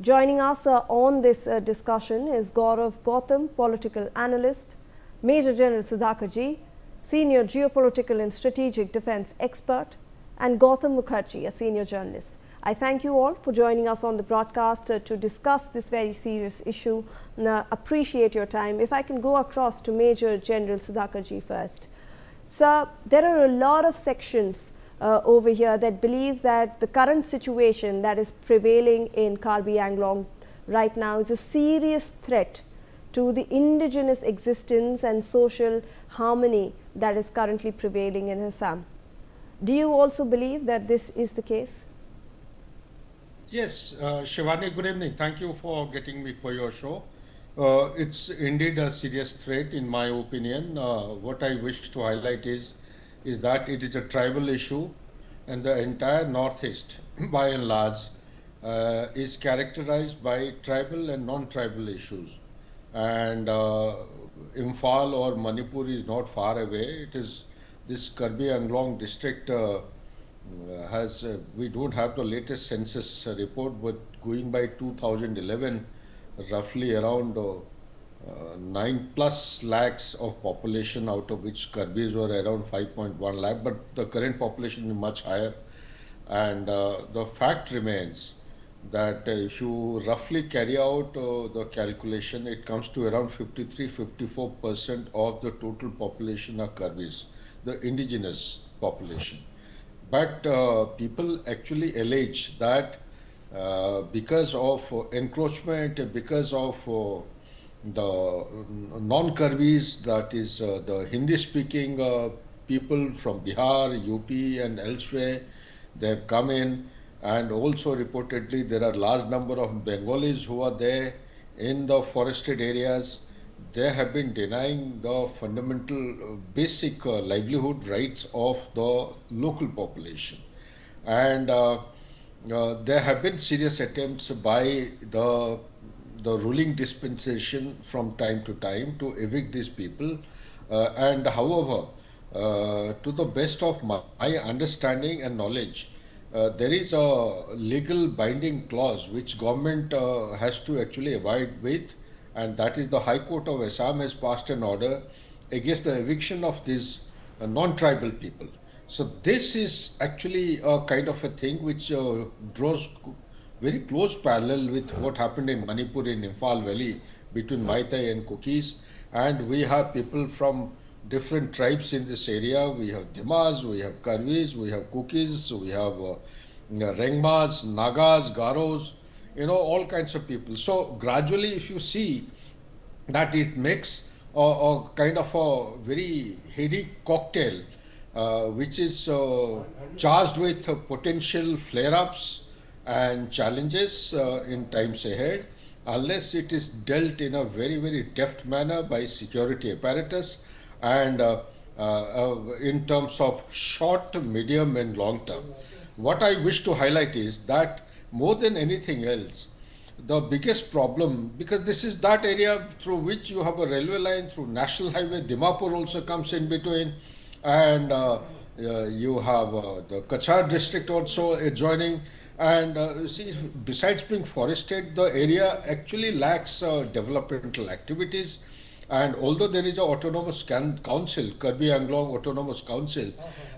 Joining us on this discussion is Gaurav Gautam, political analyst, Major General Sudhakarji, senior geopolitical and strategic defense expert, and Gautam Mukherjee, a senior journalist. I thank you all for joining us on the broadcast to discuss this very serious issue. Appreciate your time. If I can go across to Major General Sudhakarji first. Sir, there are a lot of sections over here that believe that the current situation that is prevailing in Karbi Anglong right now is a serious threat to the indigenous existence and social harmony that is currently prevailing in Assam. Do you also believe that this is the case? Yes, Shivani, good evening. Thank you for getting me for your show. It's indeed a serious threat, in my opinion. What I wish to highlight is that it is a tribal issue, and the entire Northeast, by and large, is characterized by tribal and non-tribal issues. And Imphal or Manipur is not far away. It is this Karbi Anglong district we don't have the latest census report, but going by 2011, roughly around 9 plus lakhs of population, out of which Karbis were around 5.1 lakh, but the current population is much higher. And the fact remains that if you roughly carry out the calculation, it comes to around 53-54% of the total population are Karbis, the indigenous population. But people actually allege that because of encroachment, because of the non-Karbis, that is the Hindi-speaking people from Bihar, UP and elsewhere, they have come in, and also reportedly there are large number of Bengalis who are there in the forested areas. They have been denying the fundamental basic livelihood rights of the local population. And there have been serious attempts by the ruling dispensation from time to time to evict these people. And however, to the best of my understanding and knowledge, there is a legal binding clause which government has to actually abide with, and that is the High Court of Assam has passed an order against the eviction of these non-tribal people. So this is actually a kind of a thing which draws very close parallel with what happened in Manipur in Imphal Valley between Maitai and Kukis. And we have people from different tribes in this area. We have Dimas, we have Karvis, we have Kukis, we have Rengmas, Nagas, Garos, all kinds of people. So gradually, if you see that it makes a kind of a very heady cocktail, which is charged with potential flare-ups and challenges in times ahead, unless it is dealt in a very, very deft manner by security apparatus and in terms of short, medium and long term. What I wish to highlight is that more than anything else, the biggest problem, because this is that area through which you have a railway line through National Highway, Dimapur also comes in between, and you have the Kachar district also adjoining. And see, besides being forested, the area actually lacks developmental activities. And although there is an autonomous council, Karbi Anglong Autonomous Council,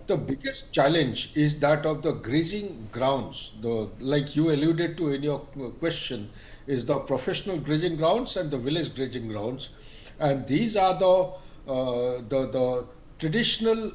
the biggest challenge is that of the grazing grounds. Like you alluded to in your question, is the professional grazing grounds and the village grazing grounds, and these are the traditional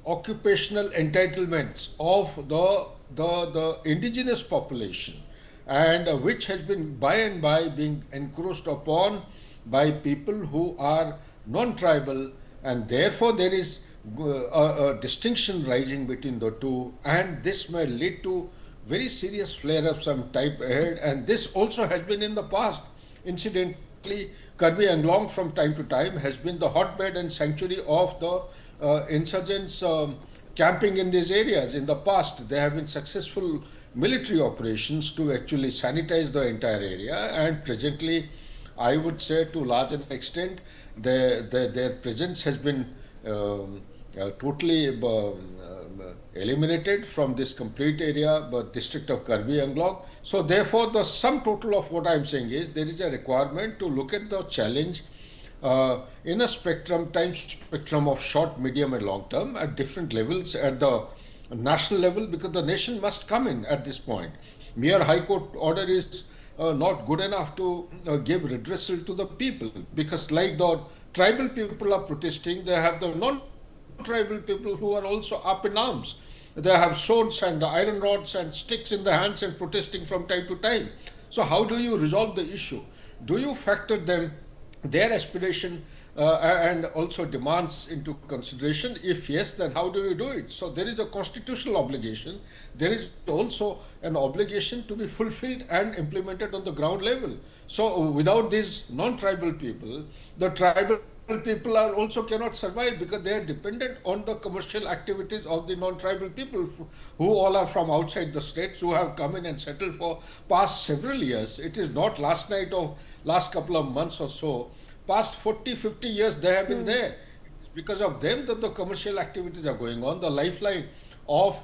occupational entitlements of the indigenous population, and which has been by and by being encroached upon by people who are non-tribal, and therefore there is a distinction rising between the two, and this may lead to very serious flare-ups some time ahead. And this also has been in the past. Incidentally, Karbi Anglong from time to time has been the hotbed and sanctuary of the insurgents camping in these areas. In the past, there have been successful military operations to actually sanitize the entire area, and presently I would say to large an extent their presence has been totally eliminated from this complete area, but district of Karbi Anglong. So therefore, the sum total of what I am saying is there is a requirement to look at the challenge in a time spectrum of short, medium and long term at different levels at the national level, because the nation must come in at this point. Mere High Court order is not good enough to give redressal to the people, because like the tribal people are protesting, they have the non-tribal people who are also up in arms. They have swords and iron rods and sticks in their hands and protesting from time to time. So how do you resolve the issue? Do you factor their aspiration and also demands into consideration? If yes, then how do you do it? So there is a constitutional obligation. There is also an obligation to be fulfilled and implemented on the ground level. So without these non-tribal people, the tribal people are also cannot survive, because they are dependent on the commercial activities of the non-tribal people who all are from outside the states, who have come in and settled for past several years. It is not last night or last couple of months or so. Past 40, 50 years they have been there. It's because of them that the commercial activities are going on. The lifeline of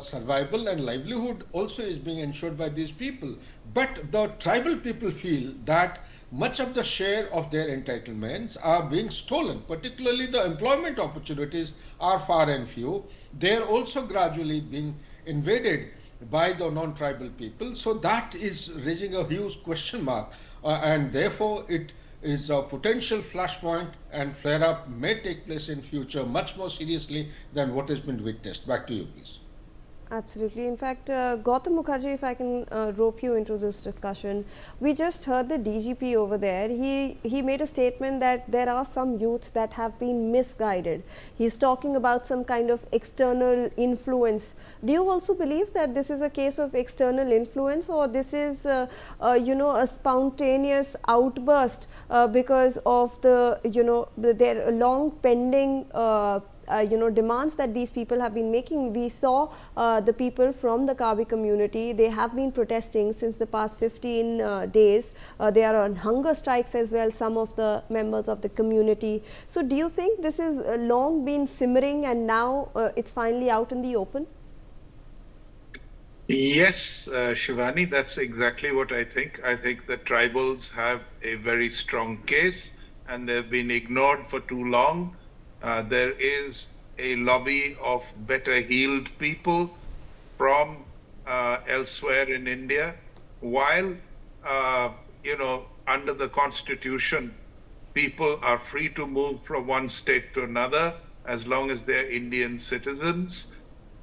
survival and livelihood also is being ensured by these people. But the tribal people feel that much of the share of their entitlements are being stolen, particularly the employment opportunities are far and few. They are also gradually being invaded by the non-tribal people. So that is raising a huge question mark, and therefore it is a potential flashpoint, and flare-up may take place in future much more seriously than what has been witnessed. Back to you, please. Absolutely. In fact, Gautam Mukherjee, if I can rope you into this discussion, we just heard the DGP over there. He made a statement that there are some youths that have been misguided. He's talking about some kind of external influence. Do you also believe that this is a case of external influence, or this is, you know, a spontaneous outburst because of the, you know, their long pending you know, demands that these people have been making? We saw the people from the Karbi community, they have been protesting since the past 15 days. They are on hunger strikes as well, some of the members of the community. So do you think this has long been simmering and now it's finally out in the open? Yes, Shivani, that's exactly what I think. I think the tribals have a very strong case and they've been ignored for too long. There is a lobby of better heeled people from elsewhere in India, while, you know, under the constitution, people are free to move from one state to another as long as they're Indian citizens.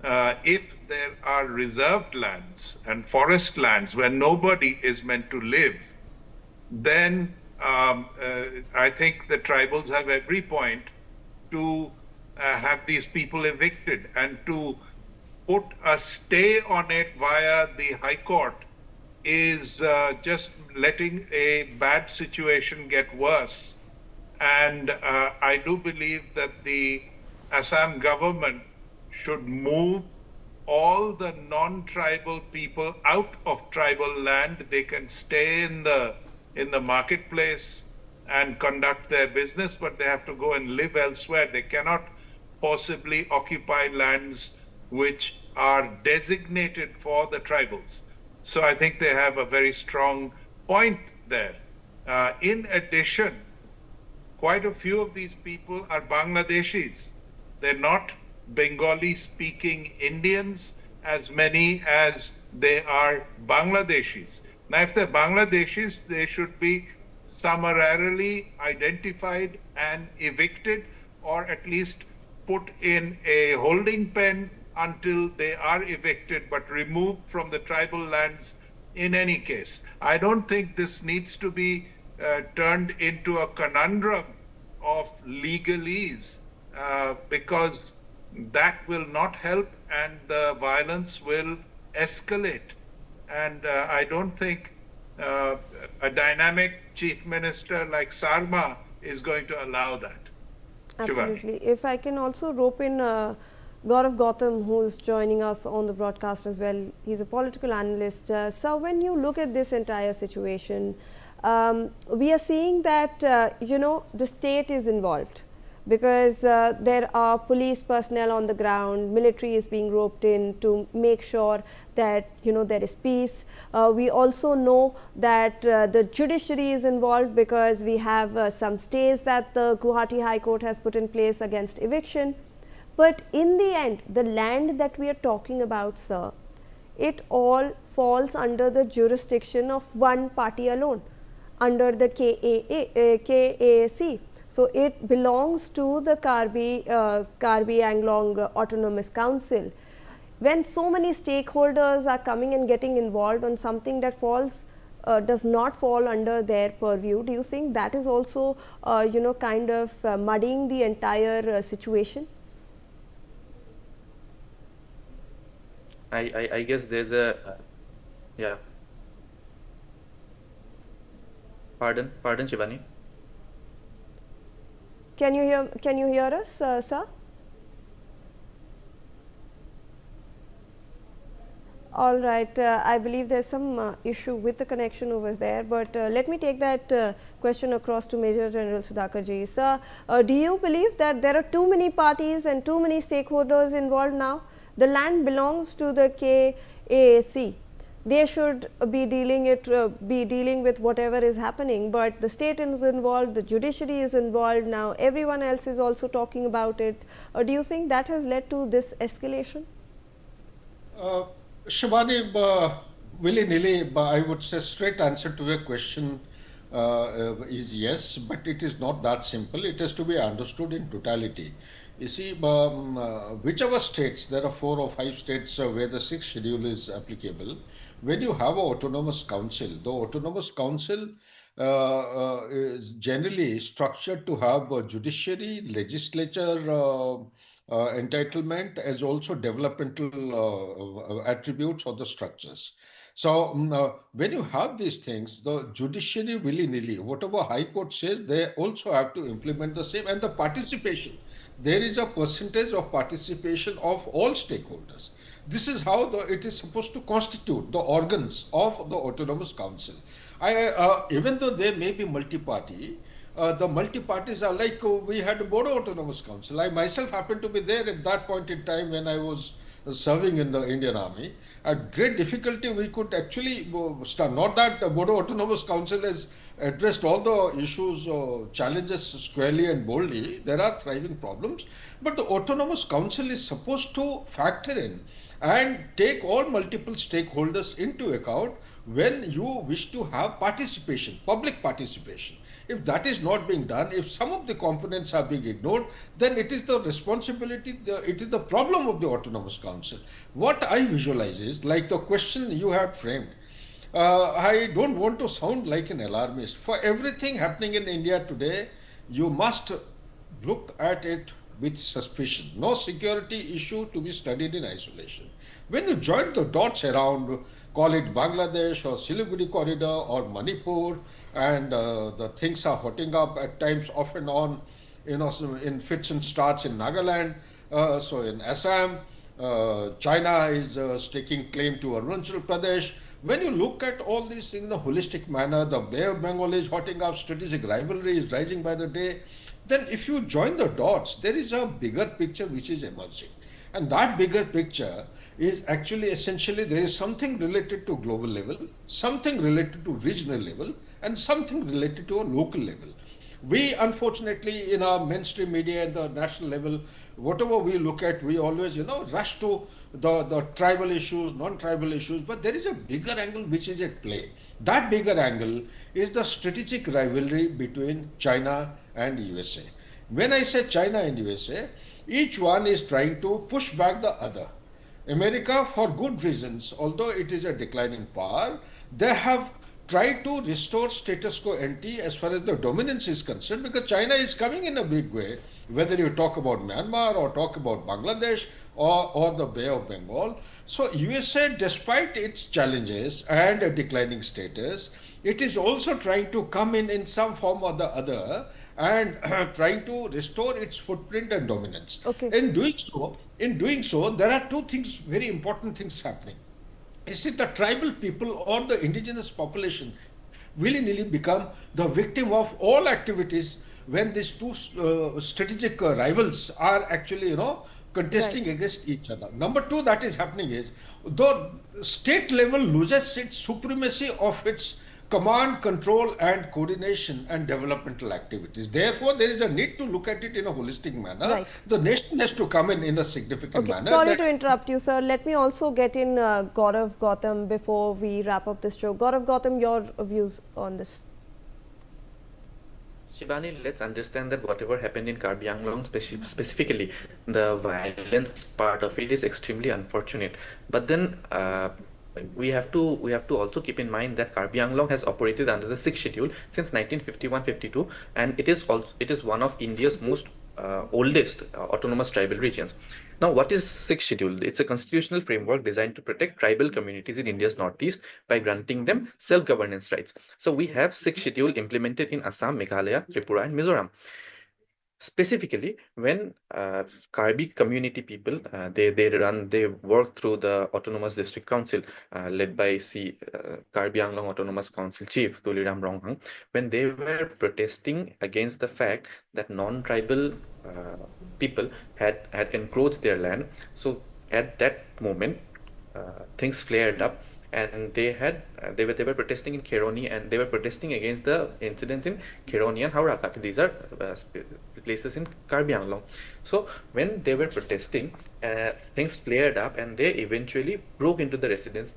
If there are reserved lands and forest lands where nobody is meant to live, then I think the tribals have every point to have these people evicted, and to put a stay on it via the High Court is just letting a bad situation get worse. And I do believe that the Assam government should move all the non-tribal people out of tribal land. They can stay in the marketplace and conduct their business, but they have to go and live elsewhere. They cannot possibly occupy lands which are designated for the tribals. So I think they have a very strong point there. In addition, quite a few of these people are Bangladeshis. They're not Bengali-speaking Indians as many as they are Bangladeshis. Now, if they're Bangladeshis, they should be summarily identified and evicted, or at least put in a holding pen until they are evicted, but removed from the tribal lands in any case. I don't think this needs to be turned into a conundrum of legalese, because that will not help and the violence will escalate. And I don't think a dynamic chief minister like Sarma is going to allow that. Absolutely. Shivani. If I can also rope in Gaurav Gautam, who is joining us on the broadcast as well. He's a political analyst. So when you look at this entire situation, we are seeing that, you know, the state is involved. because there are police personnel on the ground, military is being roped in to make sure that there is peace. We also know that the judiciary is involved because we have some stays that the Guwahati High Court has put in place against eviction. But in the end, the land that we are talking about, sir, it all falls under the jurisdiction of one party alone, under the KAC. So it belongs to the Karbi Anglong Autonomous Council. When so many stakeholders are coming and getting involved on something that does not fall under their purview, do you think that is also kind of muddying the entire situation? I guess there's a yeah. Pardon, Shivani. Can you hear us, sir? All right, I believe there's some issue with the connection over there, but let me take that question across to Major General Sudhakar ji. Sir, do you believe that there are too many parties and too many stakeholders involved now? The land belongs to the KAC. They should be dealing with whatever is happening, but the state is involved, the judiciary is involved now, everyone else is also talking about it. Do you think that has led to this escalation? Shivani, willy-nilly, I would say straight answer to your question is yes, but it is not that simple. It has to be understood in totality. You see, whichever states, there are 4 or 5 states where the 6th schedule is applicable. When you have an autonomous council, the autonomous council is generally structured to have a judiciary, legislature entitlement, as also developmental attributes of the structures. So when you have these things, the judiciary willy-nilly, whatever High Court says, they also have to implement the same, and the participation. There is a percentage of participation of all stakeholders. This is how it is supposed to constitute the organs of the autonomous council. Even though they may be multi-party, the multi-parties are like we had a Bodo Autonomous Council. I myself happened to be there at that point in time when I was serving in the Indian Army. At great difficulty, we could actually start. Not that the Bodo Autonomous Council has addressed all the issues, challenges squarely and boldly. There are thriving problems, but the Autonomous Council is supposed to factor in and take all multiple stakeholders into account when you wish to have participation, public participation. If that is not being done, if some of the components are being ignored, then it is the responsibility, it is the problem of the Autonomous Council. What I visualize is, like the question you had framed, I don't want to sound like an alarmist. For everything happening in India today, you must look at it with suspicion. No security issue to be studied in isolation. When you join the dots around, call it Bangladesh or Siliguri corridor or Manipur, and the things are hotting up at times off and on, in fits and starts in Nagaland, so in Assam, China is staking claim to Arunachal Pradesh. When you look at all these things in a holistic manner, the Bay of Bengal is hotting up, strategic rivalry is rising by the day, then if you join the dots, there is a bigger picture which is emerging. And that bigger picture is actually essentially there is something related to global level, something related to regional level, and something related to a local level. We unfortunately in our mainstream media at the national level, whatever we look at, we always rush to the tribal issues, non-tribal issues, but there is a bigger angle which is at play. That bigger angle is the strategic rivalry between China and USA. When I say China and USA, each one is trying to push back the other. America, for good reasons, although it is a declining power, they have tried to restore status quo ante as far as the dominance is concerned, because China is coming in a big way, whether you talk about Myanmar or talk about Bangladesh or the Bay of Bengal. So USA, despite its challenges and a declining status, it is also trying to come in some form or the other and trying to restore its footprint and dominance. Okay. In doing so, there are two things, very important things happening. Is it the tribal people or the indigenous population willy-nilly become the victim of all activities when these two strategic rivals are actually, contesting against each other. Number two that is happening is, the state level loses its supremacy of its command, control and coordination and developmental activities. Therefore, there is a need to look at it in a holistic manner. Right. The nation has to come in a significant Okay, manner. sorry to interrupt you, sir. Let me also get in Gaurav Gautam before we wrap up this show. Gaurav Gautam, your views on this? Shivani, let's understand that whatever happened in Karbi Anglong, specifically the violence part of it is extremely unfortunate. But then we have to also keep in mind that Karbi Anglong has operated under the 6th schedule since 1951-52, and it is one of India's most oldest autonomous tribal regions. Now, what is 6th schedule? It's a constitutional framework designed to protect tribal communities in India's northeast by granting them self-governance rights. So we have 6th schedule implemented in Assam, Meghalaya, Tripura and Mizoram. Specifically, when Karbi community people, they work through the Autonomous District Council led by Karbi Anglong Autonomous Council Chief Tuliram Ronghang, when they were protesting against the fact that non-tribal people had encroached their land. So at that moment, things flared up, and they were protesting in Kheroni, and they were protesting against the incidents in Kheroni and Haurakat. These are places in Karbi Anglong. So when they were protesting, things flared up, and they eventually broke into the residence.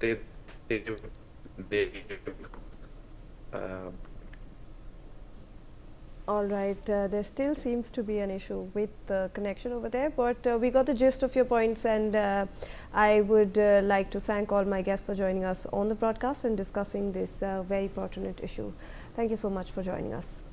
All right, there still seems to be an issue with the connection over there, but we got the gist of your points, and I would like to thank all my guests for joining us on the broadcast and discussing this very pertinent issue. Thank you so much for joining us.